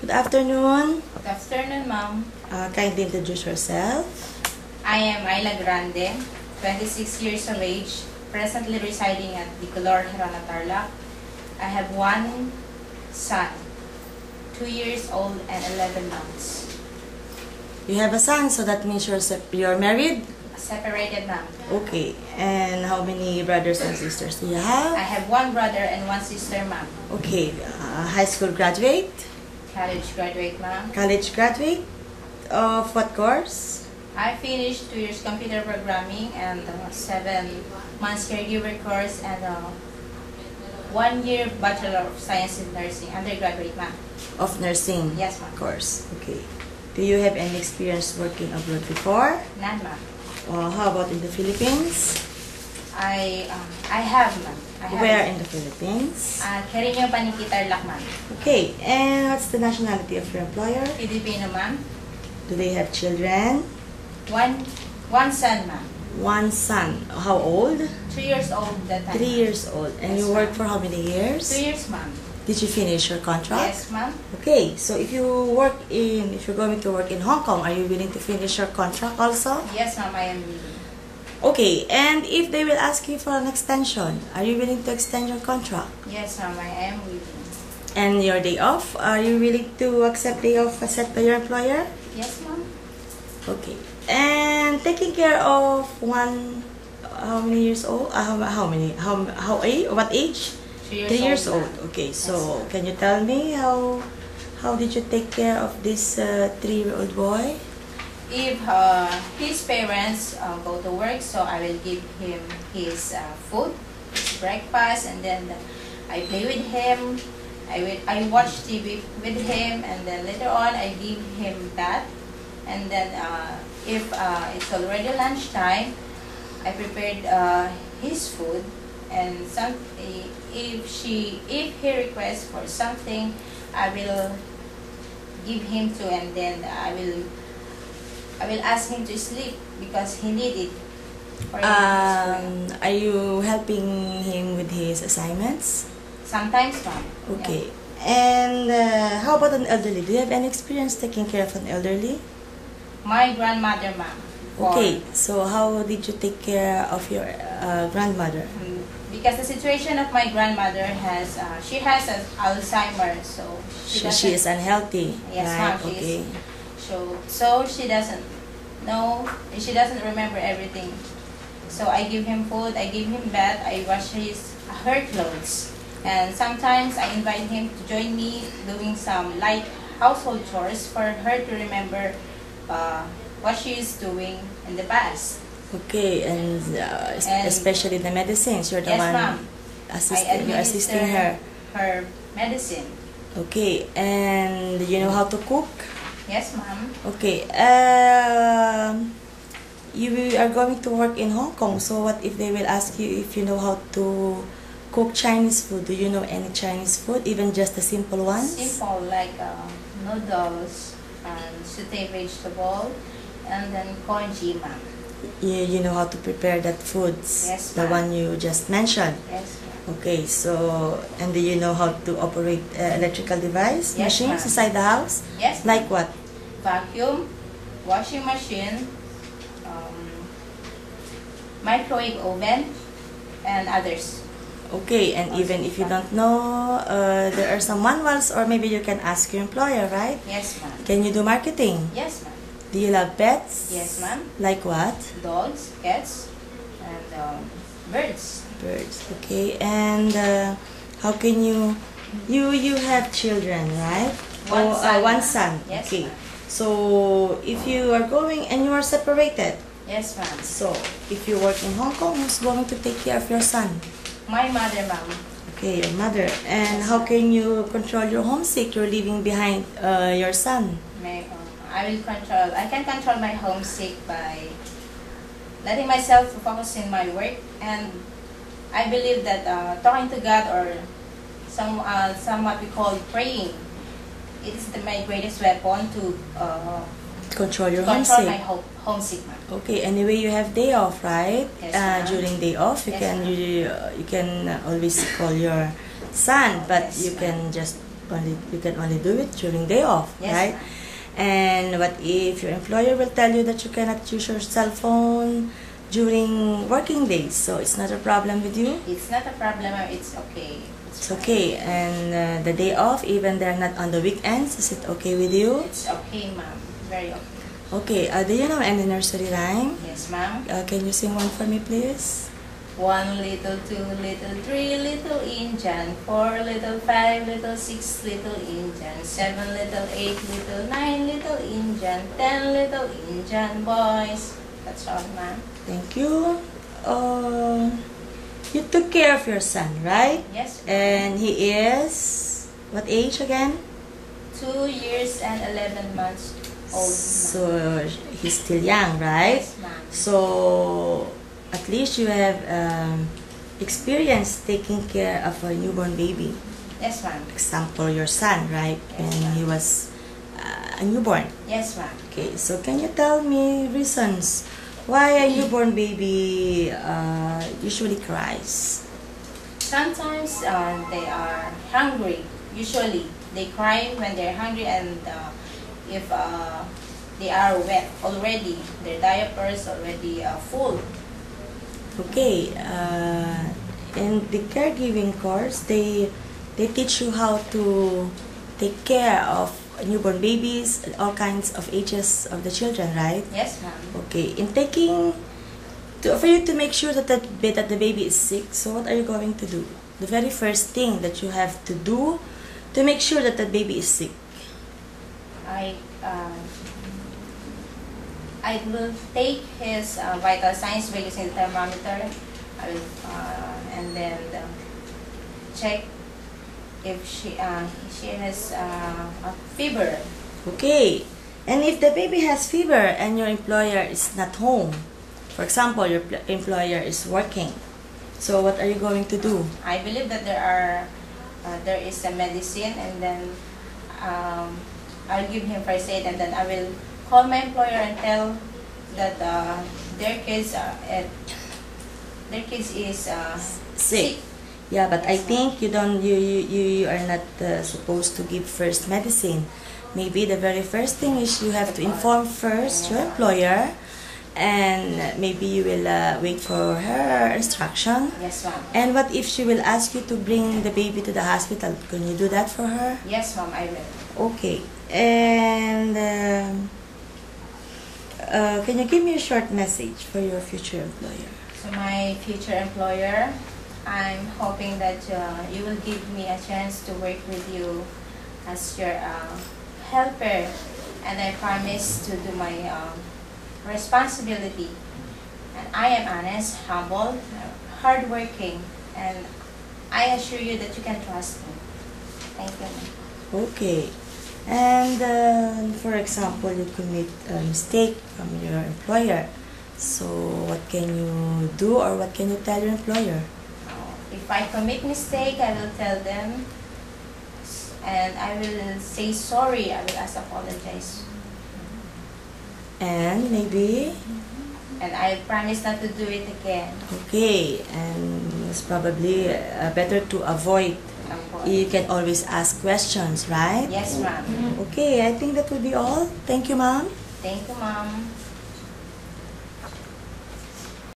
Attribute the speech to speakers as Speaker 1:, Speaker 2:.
Speaker 1: Good afternoon.
Speaker 2: Good afternoon, ma'am.
Speaker 1: Kindly introduce yourself.
Speaker 2: I am Ayla Grande, 26 years of age, presently residing at the Color Hirana, Tarlac. I have one son, 2 years old and 11 months.
Speaker 1: You have a son, so that means you're married?
Speaker 2: Separated, ma'am.
Speaker 1: Okay. And how many brothers and sisters do you have?
Speaker 2: I have one brother and one sister, ma'am.
Speaker 1: Okay. High school graduate?
Speaker 2: College graduate, ma'am.
Speaker 1: College graduate? Of what course?
Speaker 2: I finished 2 years computer programming and 7 months caregiver course and 1 year Bachelor of Science in Nursing, undergraduate, ma'am.
Speaker 1: Of nursing?
Speaker 2: Yes, ma'am.
Speaker 1: Course. Okay. Do you have any experience working abroad before?
Speaker 2: None, ma'am.
Speaker 1: How about in the Philippines?
Speaker 2: I have, ma'am.
Speaker 1: Where in the Philippines?
Speaker 2: Carino Paniqui, Tarlac, ma'am.
Speaker 1: Okay. And what's the nationality of your employer?
Speaker 2: Filipino, ma'am.
Speaker 1: Do they have children?
Speaker 2: One son, ma'am.
Speaker 1: One son. How old?
Speaker 2: 3 years old that time.
Speaker 1: 3 years old. And
Speaker 2: Yes,
Speaker 1: you worked for how many
Speaker 2: 2
Speaker 1: years?
Speaker 2: years, ma'am.
Speaker 1: Did you finish your contract?
Speaker 2: Yes, ma'am.
Speaker 1: Okay, so if you're going to work in Hong Kong, are you willing to finish your contract also?
Speaker 2: Yes, ma'am, I am willing.
Speaker 1: Okay, and if they will ask you for an extension, are you willing to extend your contract?
Speaker 2: Yes, ma'am, I am willing.
Speaker 1: And your day off, are you willing to accept day off set by your employer?
Speaker 2: Yes, ma'am.
Speaker 1: Okay. And taking care of how many years old? What age?
Speaker 2: 3
Speaker 1: 3 years old.
Speaker 2: ma'am.
Speaker 1: Okay, so
Speaker 2: Yes.
Speaker 1: can you tell me how did you take care of this 3-year-old boy?
Speaker 2: If his parents go to work, so I will give him his food, his breakfast, and then I play with him. I watch TV with him, and then later on I give him bath. And then if it's already lunchtime, I prepared his food. And if he requests for something, I will give him to, and then I will ask him to sleep because he need it.
Speaker 1: Are you helping him with his assignments?
Speaker 2: Sometimes, ma'am.
Speaker 1: Okay. And how about an elderly? Do you have any experience taking care of an elderly?
Speaker 2: My grandmother, ma'am.
Speaker 1: Okay. So how did you take care of your grandmother?
Speaker 2: Because the situation of my grandmother she has Alzheimer's, so
Speaker 1: She is unhealthy.
Speaker 2: Yes,
Speaker 1: right?
Speaker 2: ma'am.
Speaker 1: Okay.
Speaker 2: So she doesn't know. She doesn't remember everything. So I give him food. I give him bath. I wash her clothes, and sometimes I invite him to join me doing some light household chores for her to remember what she is doing in the past.
Speaker 1: Okay, and especially the medicines. You're the
Speaker 2: Yes,
Speaker 1: one
Speaker 2: ma'am.
Speaker 1: you're assisting her.
Speaker 2: Her medicine.
Speaker 1: Okay, and you know how to cook?
Speaker 2: Yes, ma'am.
Speaker 1: Okay, you are going to work in Hong Kong, so what if they will ask you if you know how to cook Chinese food? Do you know any Chinese food, even just the simple ones?
Speaker 2: Simple, like noodles, and sauté vegetable, and then congee, ma'am.
Speaker 1: You know how to prepare that foods?
Speaker 2: Yes,
Speaker 1: the
Speaker 2: ma'am.
Speaker 1: one you just mentioned?
Speaker 2: Yes, ma'am.
Speaker 1: Okay, so, and do you know how to operate electrical device,
Speaker 2: Yes,
Speaker 1: machines
Speaker 2: ma'am.
Speaker 1: inside the house?
Speaker 2: Yes, ma'am.
Speaker 1: Like what?
Speaker 2: Vacuum, washing machine, microwave oven, and others.
Speaker 1: Okay, and even if you don't know, there are some manuals, or maybe you can ask your employer, right?
Speaker 2: Yes, ma'am.
Speaker 1: Can you do marketing?
Speaker 2: Yes, ma'am.
Speaker 1: Do you love pets?
Speaker 2: Yes, ma'am.
Speaker 1: Like what?
Speaker 2: Dogs, cats, and birds.
Speaker 1: Birds. Okay, and how can you have children, right?
Speaker 2: One son,
Speaker 1: one
Speaker 2: ma'am.
Speaker 1: son.
Speaker 2: Yes,
Speaker 1: Okay.
Speaker 2: ma'am.
Speaker 1: So if you are going and you are separated,
Speaker 2: Yes, ma'am.
Speaker 1: so if you work in Hong Kong, who's going to take care of your son?
Speaker 2: My mother, ma'am.
Speaker 1: Okay, your mother. And how can you control your homesick? You're leaving behind your son.
Speaker 2: I can control my homesick by letting myself focus in my work, and I believe that talking to God, or somewhat we call praying, it is my greatest weapon to
Speaker 1: Control your
Speaker 2: control
Speaker 1: homesick.
Speaker 2: my homesick, ma'am.
Speaker 1: Okay, anyway, you have day off, right?
Speaker 2: Yes, ma'am.
Speaker 1: During day off, you
Speaker 2: Yes,
Speaker 1: can
Speaker 2: ma'am.
Speaker 1: you can always call your son, but
Speaker 2: Yes,
Speaker 1: you
Speaker 2: ma'am.
Speaker 1: can just you can only do it during day off,
Speaker 2: Yes,
Speaker 1: right?
Speaker 2: ma'am.
Speaker 1: And what if your employer will tell you that you cannot use your cell phone during working days? So it's not a problem with you?
Speaker 2: It's not a problem, ma'am. It's okay.
Speaker 1: It's okay. And the day off, even they're not on the weekends, is it okay with you?
Speaker 2: It's okay, ma'am. Very okay.
Speaker 1: Okay, do you know any nursery rhyme?
Speaker 2: Yes, ma'am.
Speaker 1: Can you sing one for me, please?
Speaker 2: 1 little, 2 little, 3 little Indian, 4 little, 5 little, 6 little Indian, 7 little, 8 little, 9 little Indian, 10 little Indian boys. That's all, ma'am.
Speaker 1: Thank you. You took care of your son, right?
Speaker 2: Yes, ma'am.
Speaker 1: And he is what age again?
Speaker 2: 2 years and 11 months old, ma'am.
Speaker 1: So he's still young, right?
Speaker 2: Yes, ma'am.
Speaker 1: So at least you have experience taking care of a newborn baby.
Speaker 2: Yes, ma'am.
Speaker 1: Example, your son, right?
Speaker 2: Yes,
Speaker 1: When
Speaker 2: ma'am.
Speaker 1: he was a newborn.
Speaker 2: Yes, ma'am.
Speaker 1: Okay, so can you tell me reasons why a newborn baby usually cries?
Speaker 2: Sometimes they are hungry. Usually, they cry when they're hungry, and if they are wet already, their diapers already full.
Speaker 1: Okay, in the caregiving course, they teach you how to take care of newborn babies, all kinds of ages of the children, right?
Speaker 2: Yes, ma'am.
Speaker 1: Okay, in for you to make sure that that the baby is sick, so what are you going to do? The very first thing that you have to do to make sure that the baby is sick.
Speaker 2: I will take his vital signs by using the thermometer. I will, and then check if she has a fever.
Speaker 1: Okay, and if the baby has fever and your employer is not home, for example, your employer is working, so what are you going to do?
Speaker 2: I believe that there is a medicine, and then I'll give him first aid, and then I will call my employer and tell that their kids is sick.
Speaker 1: Yeah, but I
Speaker 2: Yes,
Speaker 1: think you are not supposed to give first medicine. Maybe the very first thing is you have to inform first your employer, and maybe you will wait for her instruction.
Speaker 2: Yes, ma'am.
Speaker 1: And what if she will ask you to bring the baby to the hospital? Can you do that for her?
Speaker 2: Yes, ma'am, I will.
Speaker 1: Okay. And can you give me a short message for your future employer?
Speaker 2: So my future employer, I'm hoping that you will give me a chance to work with you as your helper, and I promise to do my responsibility. And I am honest, humble, hardworking, and I assure you that you can trust me. Thank you.
Speaker 1: Okay. And for example, you commit a mistake from your employer. So what can you do, or what can you tell your employer?
Speaker 2: If I commit mistake, I will tell them, and I will say sorry. I will ask apologize,
Speaker 1: And maybe,
Speaker 2: and I promise not to do it again.
Speaker 1: okay, and it's probably better to avoid. You can always ask questions, right?
Speaker 2: Yes, ma'am.
Speaker 1: Okay, I think that will be all. Thank you, ma'am.
Speaker 2: Thank you, ma'am.